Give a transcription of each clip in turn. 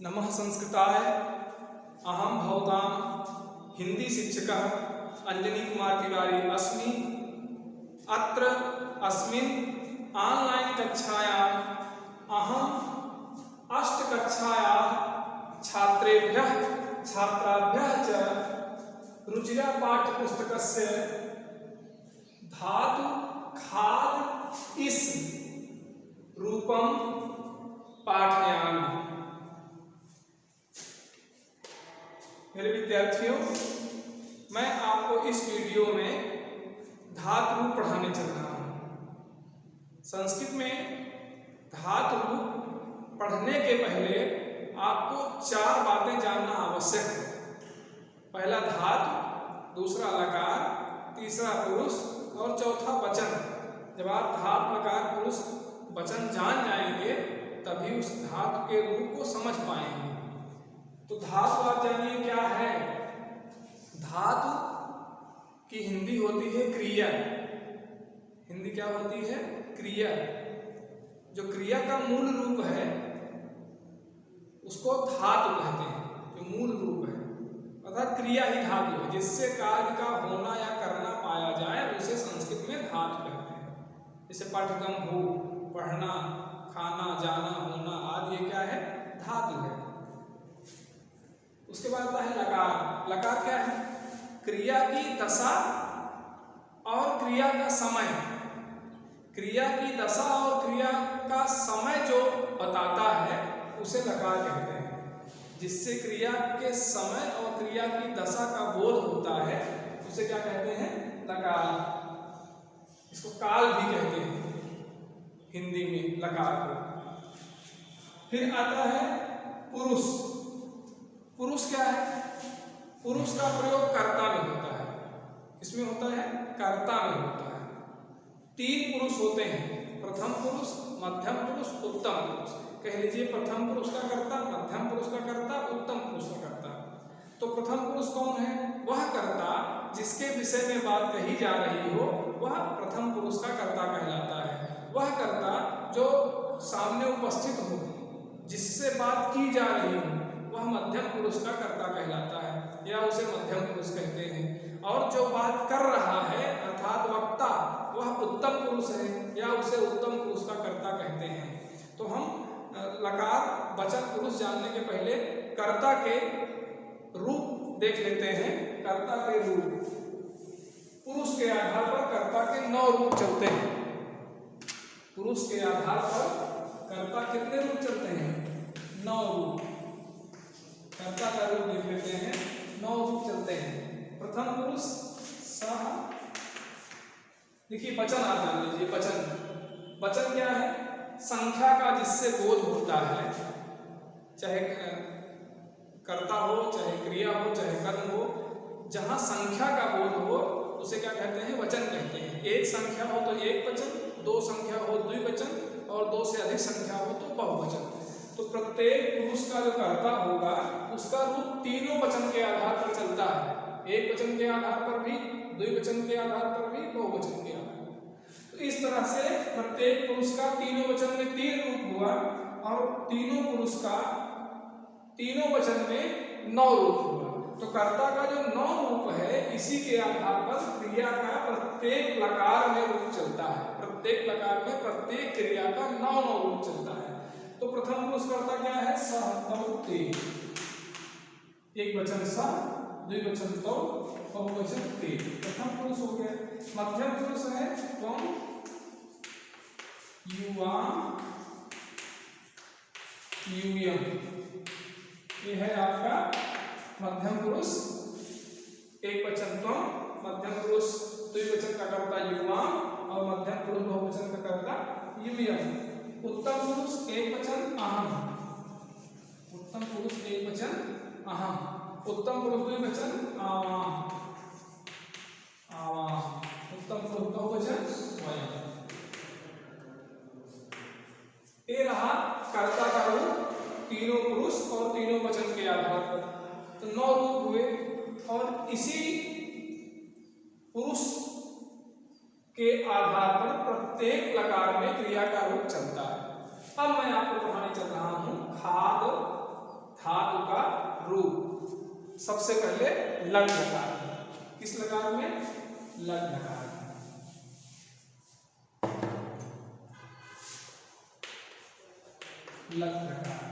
नमः संस्कृताय। अहं भवतां हिंदी शिक्षकः अंजनी कुमार तिवारी अस्मि। अत्र अस्मिन् ऑनलाइन कक्षायाम् अहम् अष्टकक्षायाः छात्रेभ्यः छात्राभ्यः च रुचिरा पाठ्यपुस्तकस्य धातु खाद इस रूपं पाठयामि। मेरे विद्यार्थियों, मैं आपको इस वीडियो में धातु रूप पढ़ाने चल रहा हूँ। संस्कृत में धातु रूप पढ़ने के पहले आपको 4 बातें जानना आवश्यक है। पहला धातु, दूसरा लकार, तीसरा पुरुष और चौथा वचन। जब आप धातु, लकार, पुरुष, वचन जान जाएंगे तभी उस धातु के रूप को समझ पाएंगे। तो धातु आप जानिए क्या है। धातु की हिंदी होती है क्रिया। हिंदी क्या होती है? क्रिया। जो क्रिया का मूल रूप है उसको धातु कहते हैं। जो मूल रूप है अर्थात क्रिया ही धातु है। जिससे कार्य का होना या करना पाया जाए उसे संस्कृत में धातु कहते हैं। जैसे पाठ्यक्रम हो, पढ़ना, खाना, जाना, होना आदि ये क्या है? धातु है। उसके बाद आता है लकार। लकार क्या है? क्रिया की दशा और क्रिया का समय। क्रिया की दशा और क्रिया का समय जो बताता है उसे लकार कहते हैं। जिससे क्रिया के समय और क्रिया की दशा का बोध होता है उसे क्या कहते हैं? लकार। इसको काल भी कहते हैं हिंदी में, लकार को। फिर आता है पुरुष। पुरुष क्या है? पुरुष का प्रयोग कर्ता में होता है। किसमें होता है? कर्ता में होता है। 3 पुरुष होते हैं, प्रथम पुरुष, मध्यम पुरुष, उत्तम पुरुष। कह लीजिए प्रथम पुरुष का कर्ता, मध्यम पुरुष का कर्ता, उत्तम पुरुष का कर्ता। तो प्रथम पुरुष कौन है? वह कर्ता जिसके विषय में बात कही जा रही हो वह प्रथम पुरुष का कर्ता कहलाता है। वह कर्ता जो सामने उपस्थित हो, जिससे बात की जा रही हो, वह मध्यम पुरुष का कर्ता कहलाता है या उसे मध्यम पुरुष कहते हैं। और जो बात कर रहा है अर्थात वक्ता, वह उत्तम पुरुष है या उसे उत्तम पुरुष का कर्ता कहते हैं। तो हम लकार, वचन, पुरुष जानने के पहले कर्ता के रूप देख लेते हैं। कर्ता के रूप। पुरुष के आधार पर कर्ता के 9 रूप चलते हैं। पुरुष के आधार पर कर्ता कितने रूप चलते हैं? 9 रूप। कर्ता का रूप देख लेते हैं। 9 रूप चलते हैं। प्रथम पुरुष सह। देखिए वचन आप जान लीजिए। वचन। वचन क्या है? संख्या का जिससे बोध होता है, चाहे कर्ता हो, चाहे क्रिया हो, चाहे कर्म हो, जहां संख्या का बोध हो उसे क्या कहते हैं? वचन कहते हैं। एक संख्या हो तो एक वचन, 2 संख्या हो द्विवचन और 2 से अधिक संख्या हो तो बहुवचन। तो प्रत्येक पुरुष का जो कर्ता होगा उसका रूप तीनों वचन के आधार पर चलता है। एक वचन के आधार पर भी, द्विवचन के आधार पर भी, बहुवचन के आधार पर। तो इस तरह से प्रत्येक पुरुष का तीनों वचन में 3 रूप हुआ और तीनों पुरुष का तीनों वचन में 9 रूप हुआ। तो कर्ता का जो 9 रूप है इसी के आधार पर क्रिया का प्रत्येक लकार में रूप चलता है। प्रत्येक लकार में प्रत्येक क्रिया का 9 रूप चलता है। तो प्रथम पुरुष कर्ता क्या है? सह, तौ, ते। एक वचन सह, द्विवचन तौ, बहुवचन ते। प्रथम पुरुष हो गया। मध्यम पुरुष है कौन? युवाम, यूयम। ये है आपका मध्यम पुरुष। एक वचन त्वम, मध्यम पुरुष द्विवचन का कर्ता युवाम और मध्यम पुरुष बहुवचन का कर्ता यूयम। उत्तम पुरुष एक वचन अहम। उत्तम पुरुष एक वचन अहम। उत्तम पुरुष द्विवचन आवाम। आवाम। उत्तम पुरुष बहुवचन वयम। ये रहा कर्ता का रूप तीनों पुरुष और तीनों वचन के आधार पर। तो 9 रूप हुए और इसी पुरुष के आधार पर प्रत्येक लकार में क्रिया का रूप चलता है। अब मैं आपको पढ़ाने चल रहा हूं खाद सबसे पहले लट लकार, किस लकार में? लट लकार। लट लकार,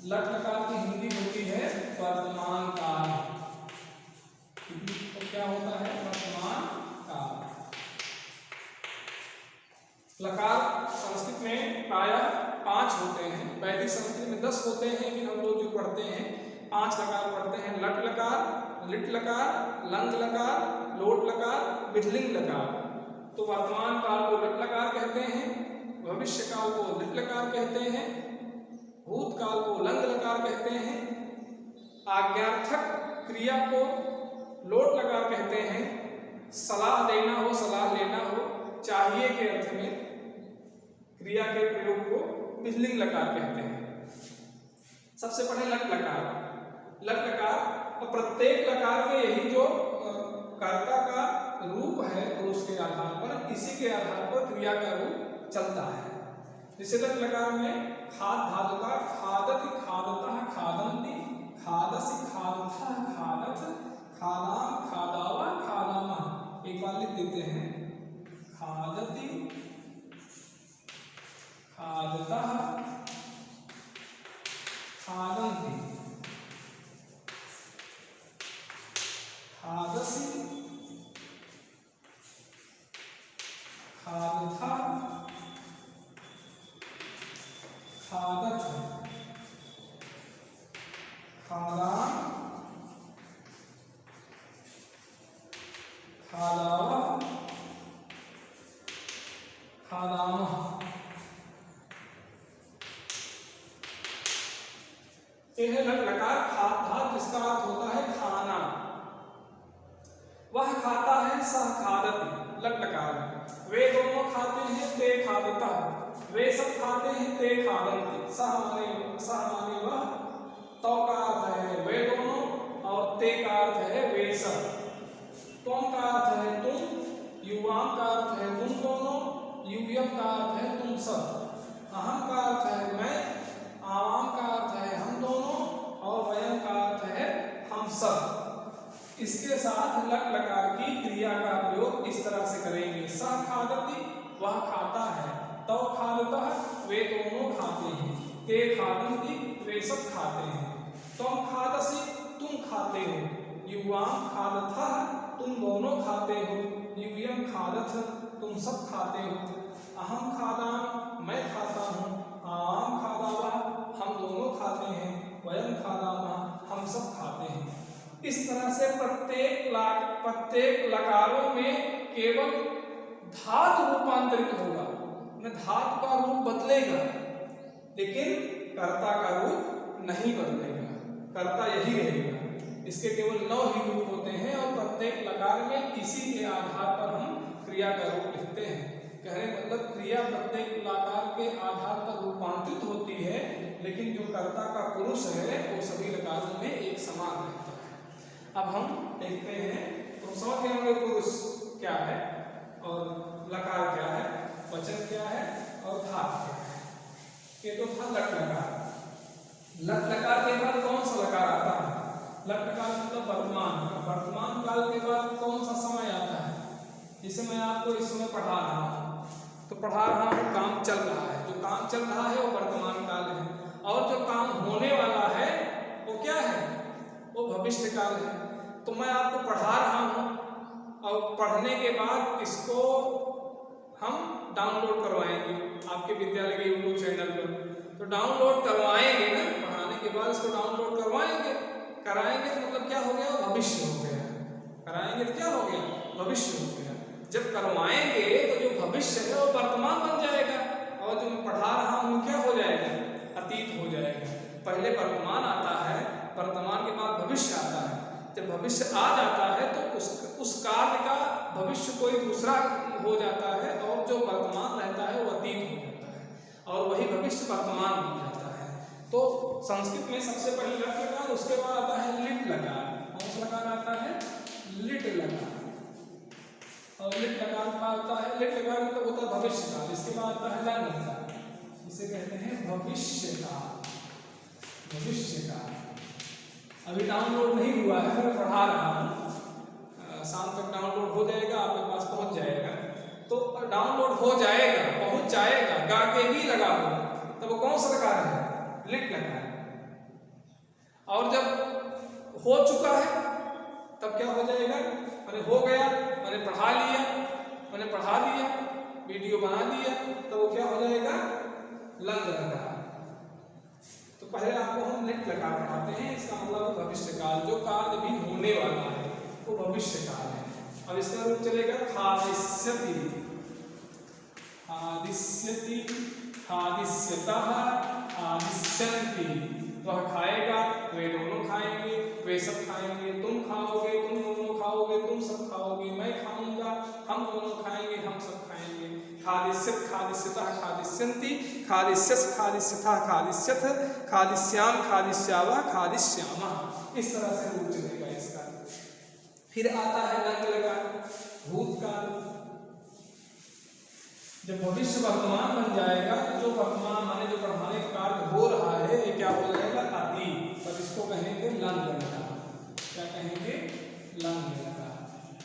लट लकार की हिंदी होती है वर्तमान काल। तो क्या होता है? वर्तमान काल। लकार संस्कृत में प्रायः 5 होते हैं, वैदिक संस्कृत में 10 होते हैं, लेकिन हम लोग जो पढ़ते हैं 5 लकार पढ़ते हैं। लट लकार, लिट लकार, लंग लकार, लोट लकार, विधिलिंग लकार। तो वर्तमान काल को लट लकार कहते हैं, भविष्य काल को लिट लकार कहते हैं, भूतकाल को लंग लकार कहते हैं, आज्ञार्थक क्रिया को लोट लकार कहते हैं, सलाह देना हो, सलाह लेना हो, चाहिए के अर्थ में क्रिया के प्रयोग को विधिलिंग लकार कहते हैं। सबसे पहले लट लकार। लट लकार और प्रत्येक लकार में यही जो कर्ता का रूप है पुरुष के आधार पर, इसी के आधार पर क्रिया का रूप चलता है। जैसे लट लकार में खाद धातु का खादति, खादतः, खादन्ति, खादसि, खादथः, खादथ, खादाम, खादावा, खादामा। एक बार लिख देते हैं, खादति, खादतः, खादन्ति, खादसि, खादथः, खादथ, खादाम, खादावा, खादामः। यह है लट लकार। खाद धातु जिसका अर्थ होता है खाना। वह खाता है, सह खादति। लट लकार वे दोनों खाते हैं, ते खादता। वे सब खाते हैं, ते खादन्ति। सह माने वह, तो का अर्थ है वे दोनों, और ते का अर्थ है वे सब। तुम का अर्थ है तुम, युवाम का अर्थ है तुम दोनों, युवयम का अर्थ है तुम सब। अहम का अर्थ है मैं, आवाम का अर्थ है हम दोनों, और वयम का अर्थ है हम सब। इसके साथ लट लकार की क्रिया का प्रयोग इस तरह से करेंगे। सह खादति, वह खाता है, तो खादतः, वे दोनों खाते हैं, ते खादन्ति, वे सब खाते हैं, तुम खादसि, तुम खाते हो, युवाम खादथः, तुम दोनों खाते हो, युवयम खादथ, तुम सब खाते हो, अहम खादाम, मैं खाता हूँ, आवाम खादावा, हम दोनों खाते हैं, वयम खादामा, हम सब खाते हैं। इस तरह से प्रत्येक लकारों में केवल धातु रूपांतरित होगा, धातु का रूप बदलेगा, लेकिन कर्ता का रूप नहीं बदलेगा, कर्ता यही रहेगा। इसके केवल 9 ही रूप होते हैं, और प्रत्येक लकार में इसी के आधार पर हम क्रिया का रूप लिखते हैं। कहने मतलब क्रिया प्रत्येक लकार के आधार पर रूपांतरित होती है, लेकिन जो कर्ता का पुरुष है वो सभी लकारों में एक समान रहता है। अब हम देखते हैं, तो समझ गए होंगे पुरुष क्या है और लकार क्या है, वचन क्या है और धातु क्या है। ये तो था लट लकार। लट लकार के बाद कौन सा लकार आता है? लट लकार मतलब वर्तमान। वर्तमान काल के बाद कौन सा समय आता है? जिसे मैं आपको इस समय पढ़ा रहा हूँ, तो पढ़ा रहा हूँ काम चल रहा है, जो काम चल रहा है वो वर्तमान काल है, और जो काम होने वाला है वो क्या है? वो भविष्य काल है। तो मैं आपको पढ़ा रहा हूँ, और पढ़ने के बाद इसको हम डाउनलोड करवाएंगे आपके विद्यालय के YouTube चैनल पर। तो डाउनलोड करवाएंगे ना, पढ़ाने के बाद इसको डाउनलोड करवाएंगे, कराएंगे तो मतलब क्या हो गया? भविष्य हो गया। कराएंगे तो क्या हो गया? भविष्य हो गया। जब करवाएंगे तो जो भविष्य है वो वर्तमान बन जाएगा, और जो मैं पढ़ा रहा हूँ क्या हो जाएगा? अतीत हो जाएगा। पहले वर्तमान आता है, वर्तमान के बाद भविष्य आता है। जब भविष्य आ जाता है तो उस कार्य का भविष्य कोई दूसरा हो जाता है, और जो वर्तमान रहता है वो अतीत हो जाता है, और वही भविष्य वर्तमान बन जाता है। तो संस्कृत में सबसे पहले लट लकार, उसके बाद आता है लिट लकार। कौन सा लकार आता है? लिट लकार। और लिट लकार का आता है, लिट लकार मतलब होता है भविष्य काल। इसके बाद आता है लंग लकार, इसे कहते हैं भविष्य काल। भविष्य काल अभी डाउनलोड नहीं हुआ है, मैं पढ़ा रहा हूँ, शाम तक डाउनलोड हो जाएगा, आपके पास पहुँच जाएगा। तो डाउनलोड हो जाएगा, पहुँच जाएगा, गा के भी लगा हो, तब वो कौन सा लकार है? लिट लकार है। और जब हो चुका है तब क्या हो जाएगा? मैंने हो गया, मैंने पढ़ा लिया, मैंने पढ़ा दिया, वीडियो बना दिया, तो वो क्या हो जाएगा? लंग लकार। तो पहले आपको हम लिट लकार पढ़ाते हैं, इसका मतलब भविष्य काल, जो काल भी होने वाला है वो भविष्य काल है। अब इसका रूप चलेगा खादिष्यति, खादिष्यति, खादिष्यतः, खादिष्यन्ति। वह खाएगा, वे दोनों खाएंगे, वे सब खाएंगे, तुम खाओगे, तुम दोनों खाओगे, तुम सब खाओगे, मैं खाऊंगा, हम दोनों खाएंगे, हम सब खाएंगे। खादिष्यत, खादिष्यतः, खादिष्यन्ति, खादिष्यस्, खादिष्यथः, खादिष्यथ, खादिष्याम, खादिष्यावः, खादिष्यामः। इस तरह से रूप चलेगा इसका। फिर आता है लंग लकार, भूतकाल। जब भविष्य वर्तमान बन जाएगा तो जो वर्तमान माने जो पढ़ाने का कार्य हो रहा है ये क्या हो जाएगा? अतीत। तब इसको कहेंगे लंग लकार। क्या कहेंगे? लंग लकार।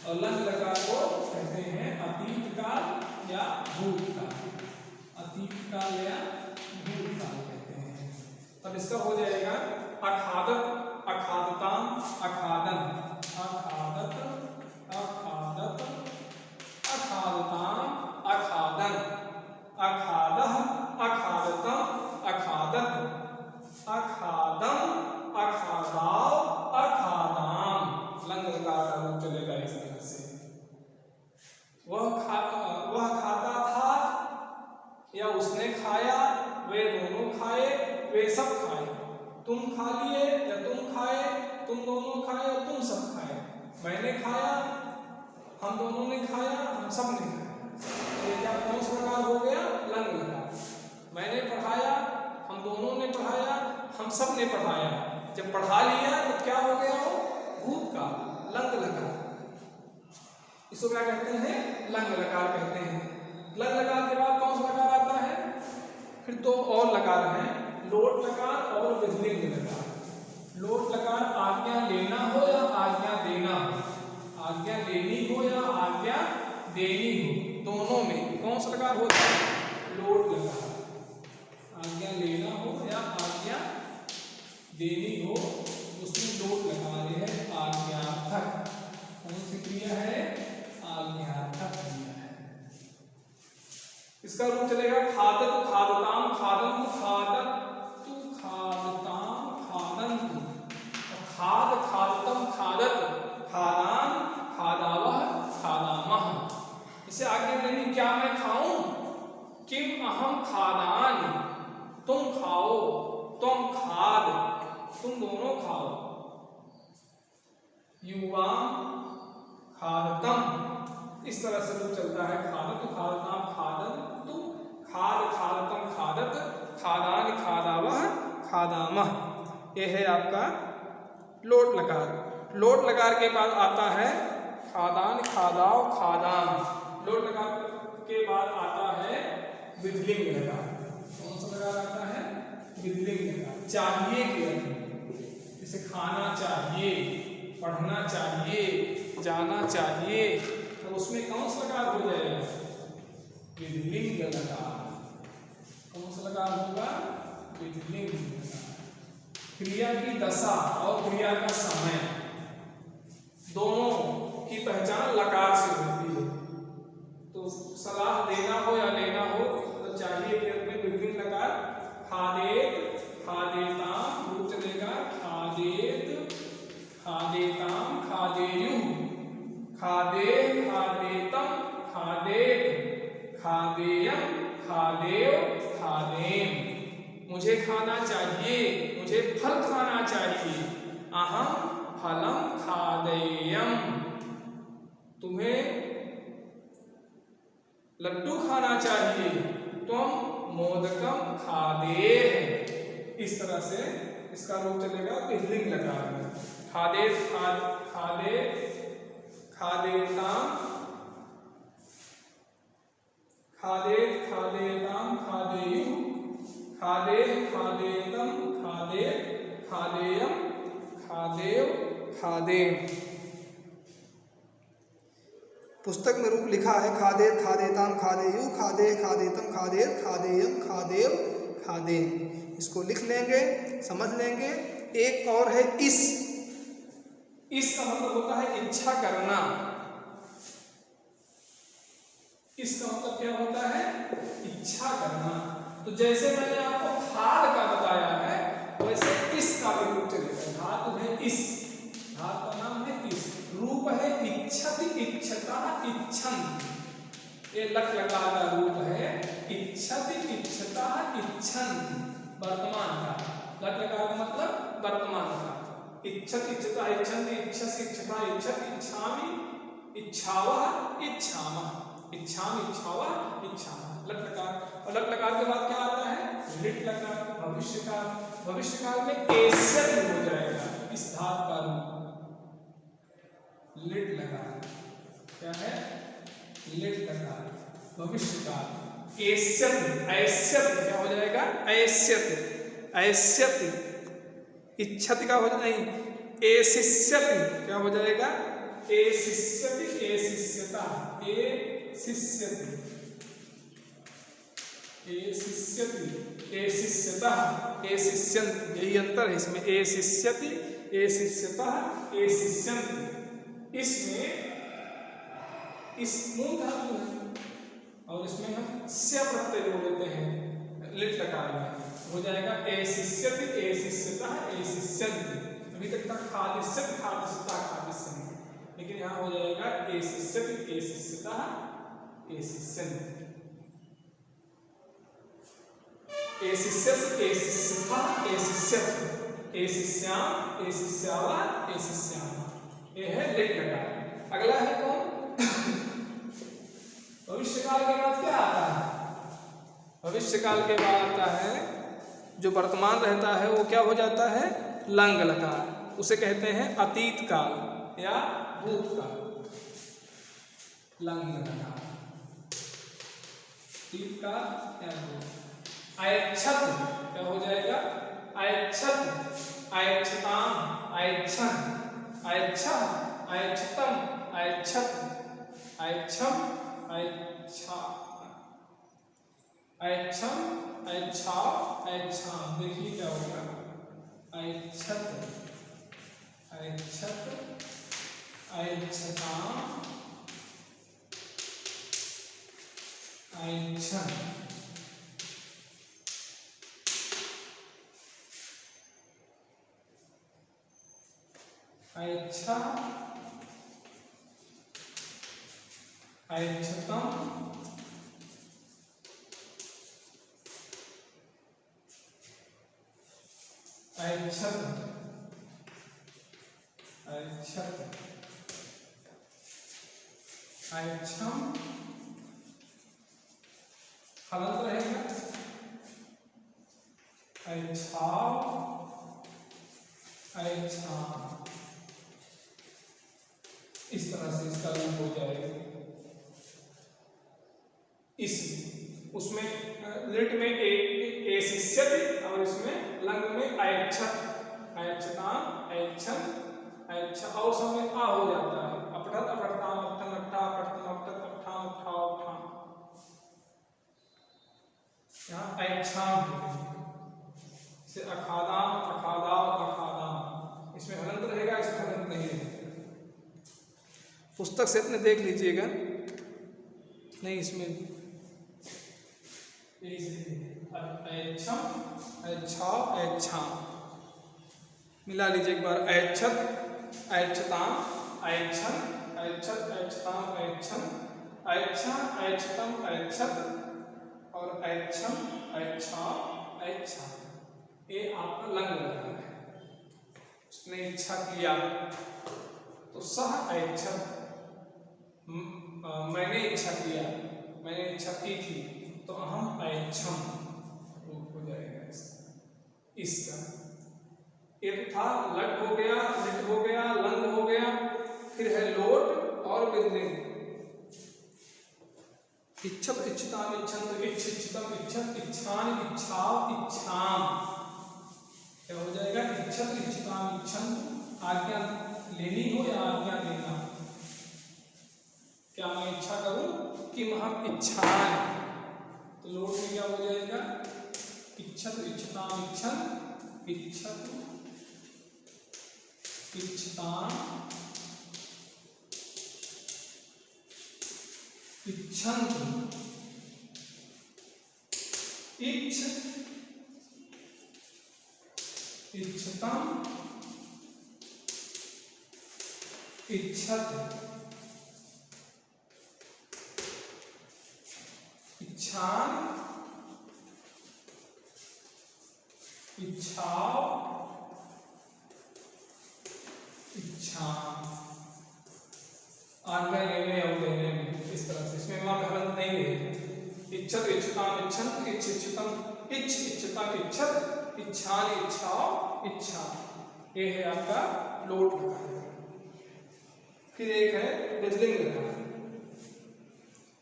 और लंग लकार को कहते हैं अतीत काल या भूतकाल। अतीत काल या भूतकाल कहते हैं। तब इसका हो जाएगा अखादत, अखादताम, अखादन, अखादत, अखादत, अखादताम, अखादन, अखादः, अखादतम, अखादत, अखादम, अखादाव, अखादाम। लंग लकार का रूप चलेगा इस तरह से। वह खाता था या उसने खाया, वे दोनों खाए, वे सब खाए। तुम खा लिए या तुम खाए, तुम दोनों खाए और तुम सब खाए। मैंने खाया, हम दोनों ने खाया, हम सब ने खाया। ये क्या कौन सा प्रकार हो गया? लंग लकार। मैंने पढ़ाया, हम दोनों ने पढ़ाया, हम सब ने पढ़ाया। जब पढ़ा लिया तो क्या हो गया? वो भूतकाल, लंग लकार। इसको क्या कहते हैं? लंग लकार कहते हैं। लंग लकार के बाद कौन सा लकार आता है? फिर दो और लकार हैं, लोट लकार और विधिलिंग लकार। लोट लकार आज्ञा लेना हो या आज्ञा देना हो, आज्ञा लेनी हो या आज्ञा देनी हो, दोनों में कौन सा लकार होता है? लोट लकार। आज्ञा लेना हो या आज्ञा देनी हो उसमें लोट लकार है आज्ञार्थक। कौन सी क्रिया है? आज्ञार्थक क्रिया है। इसका रूप चलेगा खादत, खादताम, खादंतु, खादतु, खादताम, खादंतु। खाद, खादतम, खादत, खादान, खादावः, खादामः। इसे आगे लेनी, क्या मैं खाऊं? किम अहम खादानि, तुम खाओ, तुम खाद, तुम दोनों खाओ। युवाम खादतम। इस तरह से रूप चलता है। खादतु, खादताम, खादंतु, खाद, खादतम, खादत, खादान, खादावः, खादामः। यह है आपका लोट लकार। लोट लकार के बाद आता है खादान, खादाव, खादाम। लोट लकार के बाद आता है विधिलिंग लकार। कौन सा लकार आता है? विधिलिंग लकार। चाहिए के अर्थ में, जैसे खाना चाहिए, पढ़ना चाहिए, जाना चाहिए, तो उसमें कौन सा लकार हो जाएगा? विधिलिंग लकार। कौन सा लकार होगा? विधिलिंग लकार। क्रिया की दशा और क्रिया का समय दोनों की पहचान लकार से होती है। तो सलाह देना हो या लेना हो तो चाहिए के अर्थ में विधिलिंग लकार। खादेत, खादेताम रूप चलेगा खादेत, खादेताम, खादेयु, खादे, खादेतम, खादेत, खादेयम, खादेव, खादेम। मुझे खाना चाहिए, मुझे फल खाना चाहिए। अहम फलम खादेयम। तुम्हें लड्डू खाना चाहिए, तुम मोदकम खादेह। इस तरह से इसका रूप चलेगा विधिलिंग लकार में। खादे, खादे, खादेताम, खादे, खादेताम, खादेयु, खादे, खादेतम, खादे, खादेयम, खादेव खादेम। पुस्तक में रूप लिखा है खादेर खादेताम खादेयु खादे खादेतम खादेर खादेयम खादेव खादेम। इसको लिख लेंगे, समझ लेंगे। एक और है इस का मतलब होता है इच्छा करना। इसका मतलब क्या होता है? इच्छा करना। तो जैसे मैंने आपको खाद का बताया है वैसे इस का भी रूप चलेगा। धातु है इस, धातु का नाम है इस, रूप है इच्छति इच्छता इच्छन्ति। ये लक लकार का रूप है इच्छति इच्छता इच्छन्ति, वर्तमान का। लक लकार का मतलब वर्तमान का। इच्छति इच्छता इच्छन्ति इच्छसि इच्छता इच्छति इच्छामि इच्छावः इच्छामः इच्छामि इच्छावा इच्छामः। लट लकार। और लट लकार के बाद क्या आता है? लिट लकार, भविष्य काल। भविष्य काल में एष्यति हो जाएगा इस धातु का रूप, लिट लकार। क्या है? लिट लकार, भविष्य काल। एष्यति, ऐष्यति क्या हो जाएगा? ऐष्यति, ऐष्यति। इच्छति का हो जाएगा नहीं, एशिष्यति क्या हो जाएगा? एशिष्यति, एशिष्यता, एशिष्यति, एशिष्यति, एशिष्यतः, एशिष्यन्ति। यही अंतर है इसमें, एशिष्यति, एशिष्यतः, एशिष्यन्ति। इसमें इस मूल धातु है और इसमें हम स्य प्रत्यय जोड़ देते हैं लिट लकार में, हो जाएगा एशिष्यति, एशिष्यतः, एशिष्यन्ति। अभी तक था खादिष्यति, खादिष्यता, खादिष्यन्ति, लेकिन यहाँ हो जाएगा एशिष्यति, एशिष्यतः, एशिष्यन्ति। एशिष्यति, एशिष्यतः, एशिष्यति, एशिष्याम, एशिष्यावा, एशिष्यामः। ये है लिट लकार। अगला है कौन? भविष्य काल के बाद क्या आता है? भविष्य काल के बाद आता है जो वर्तमान रहता है वो क्या हो जाता है? लंग लकार। उसे कहते हैं अतीत काल या भूतकाल। लंग लकार, अतीत काल या भूत। ऐच्छत क्या हो जाएगा? ऐच्छत, ऐच्छताम, ऐच्छन, ऐच्छा, ऐच्छतम, ऐच्छत, ऐच्छम, ऐच्छा, ऐच्छम, ऐच्छा, ऐच्छाम। देखिए क्या होगा? ऐच्छत, ऐच्छत, ऐच्छताम, ऐच्छन, ऐच्छा, ऐच्छतम, ऐच्छत, ऐच्छत, ऐच्छम, हलंत रहेगा, ऐच्छाव, ऐच्छाम। इस तरह से इसका रूप हो जाएगा। इस उसमें लिट में एशिष्यति और इसमें लंग में ऐच्छत, ऐच्छताम, ऐच्छन, ऐच्छा और सब में आ हो जाता है। अपठत, अपठताम, अपठन, अट्ठा, अपठतम, अपठत, अपठाम, अट्ठाव, अट्ठाम। यहाँ ऐच्छाम से अखादाम, अखादाव, अखादाम। इसमें हलंत रहेगा, इसमें हलंत नहीं रहेगा। पुस्तक से अपने देख लीजिएगा, नहीं इसमें ऐच्छम, ऐच्छाव, ऐच्छाम मिला लीजिए एक बार। ऐच्छत, ऐच्छताम, ऐच्छन, ऐच्छत, ऐच्छताम, ऐच्छन, ऐच्छा, ऐच्छतम, ऐच्छत और ऐच्छम, ऐच्छाव, ऐच्छा। ये आपका लंग लकार है। उसने इच्छा किया तो सह ऐच्छत, मैंने इच्छा किया, मैंने इच्छा की थी तो अहम ऐच्छम रूप हो जाएगा इसका। एक था लट हो गया, लिट हो गया, लंग हो गया, फिर है लोट और बिंदिंग। इच्छत, इच्छताम, इच्छन्त, इच्छितम, इच्छत, इच्छान, इच्छाव, इच्छाम। क्या हो जाएगा? इच्छत, इच्छताम, इच्छन्त, आज्ञा लेनी हो या आज्ञा देना, क्या मैं इच्छा करूं कि महत इच्छाएं, तो लोट में क्या हो जाएगा, इच्छत इच्छताम इच्छन, इच्छत इच्छताम इच्छन्तु, इच्छ इच्छतम इच्छत, इच्छान इच्छाओ इच्छा, आज्ञा लेने और देने में इस तरह से, इसमें वहां हलंत नहीं है। इच्छत इच्छताम इच्छन, इच्छ इच्छतम इच्छ इच्छतम इच्छत, इच्छान इच्छाओ इच्छा, ये है आपका लोट लगा। फिर एक है विधिलिंग लगा,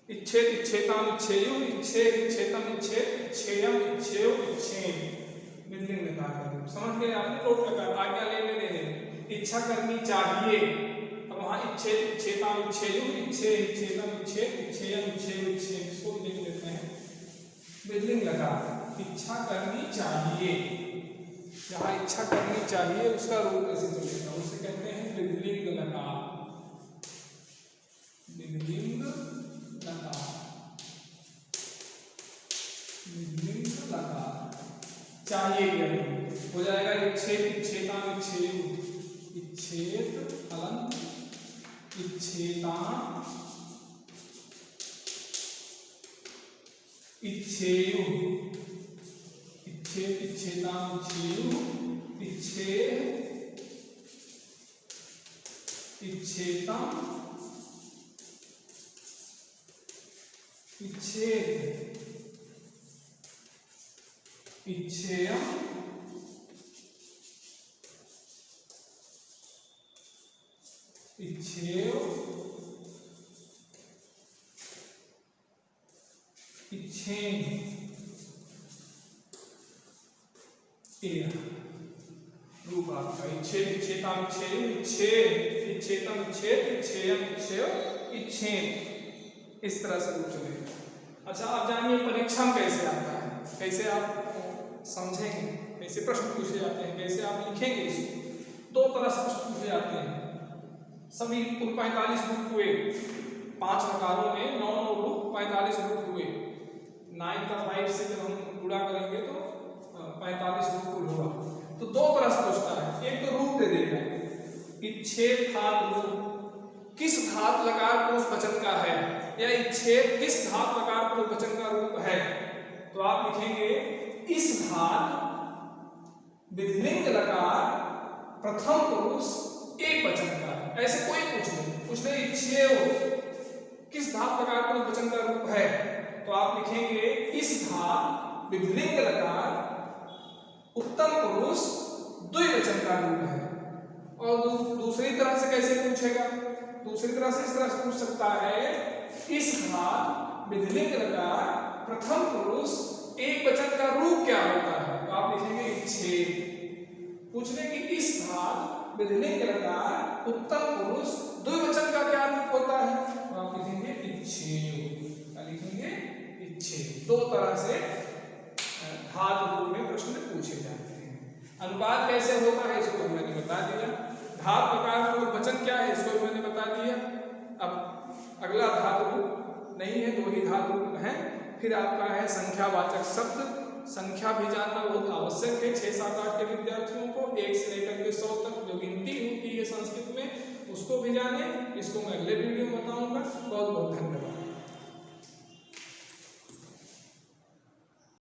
इच्छेत इच्छेताम इच्छेयु, इच्छे इच्छेतम इच्छेत, इच्छेयम इच्छेयो इच्छेन, विधिलिंग लगा। समझ गए आपने, लोट लगा आज्ञा लेने देने, इच्छा करनी चाहिए, अब वहां इच्छेत इच्छेताम इच्छेयु, इच्छे इच्छेतम इच्छेत, इच्छेयम इच्छेयो इच्छेन, इसको लिख लेते हैं विधिलिंग लगा। इच्छा करनी चाहिए, जहाँ इच्छा करनी चाहिए उसका रूप ऐसे चलेगा, उसे कहते हैं विधिलिंग लगा, विधिलिंग लगा, विधिलिंग लगा चाहिए हो जाएगा। इच्छेत इच्छेताम इच्छेयु, इच्छेत हलंत इच्छेताम इच्छेयु, इच्छेत इच्छेताम इच्छेयु, इच्छे इच्छेतम इच्छेत, इच्छेयम इच्छेयो इच्छेन, रूप आपका इच्छेत इच्छेताम इच्छेयु, इच्छे इच्छेतम इच्छेत, इच्छेयम इच्छेयो इच्छेन, इस तरह से रूप चलेगा। अच्छा, आप जानिए परीक्षा में कैसे आता है, कैसे आप समझेंगे, कैसे प्रश्न पूछे जाते हैं, कैसे आप लिखेंगे इसको। दो तरह से प्रश्न पूछे जाते हैं, सभी कुल 45 रूप हुए, 5 प्रकारों में 9 रूप 45 रूप हुए। 9 का 5 से जब हम गुणा करेंगे तो 45 रूप कुल होगा। तो दो तरह से पूछता है, एक तो रूप दे देगा, इच्छेद धात रूप, किस धात लकार पुरुष वचन का है, या इच्छेद किस धात लकार पुरुष वचन का रूप है। तो आप लिखेंगे इस धात विधिलिंग लकार प्रथम पुरुष एक वचन का, ऐसे कोई पूछ ले इच्छेय किस धात लकार पुरुष वचन का रूप है, तो आप लिखेंगे इस धात विधिलिंग लकार उत्तम पुरुष द्विवचन का रूप है। और दूसरी तरह से कैसे पूछेगा, दूसरी तरह से इस तरह से पूछ सकता है, इस धात विधिलिंग लकार प्रथम पुरुष एक वचन का रूप क्या होता है, तो आप लिखेंगे इच्छेद। पूछ ले कि इस धात विधिलिंग लकार उत्तम पुरुष द्विवचन का क्या रूप होता है, तो आप लिखेंगे इच्छेय, लिखेंगे इच्छेय। दो तरह से धातु रूप में प्रश्न पूछे जाते हैं। अनुपात कैसे होता है इसको मैंने बता दिया, धातु प्रकार का वचन क्या है इसको मैंने बता दिया। अब अगला धातु रूप नहीं है, 2 ही धातु रूप हैं। फिर आपका है संख्यावाचक शब्द, संख्या भी जानना बहुत आवश्यक है 6, 7, 8 के विद्यार्थियों को, 1 से लेकर के 100 तक जो गिनती होती है संस्कृत में उसको भी जाने। इसको मैं अगले वीडियो में बताऊंगा। बहुत बहुत धन्यवाद।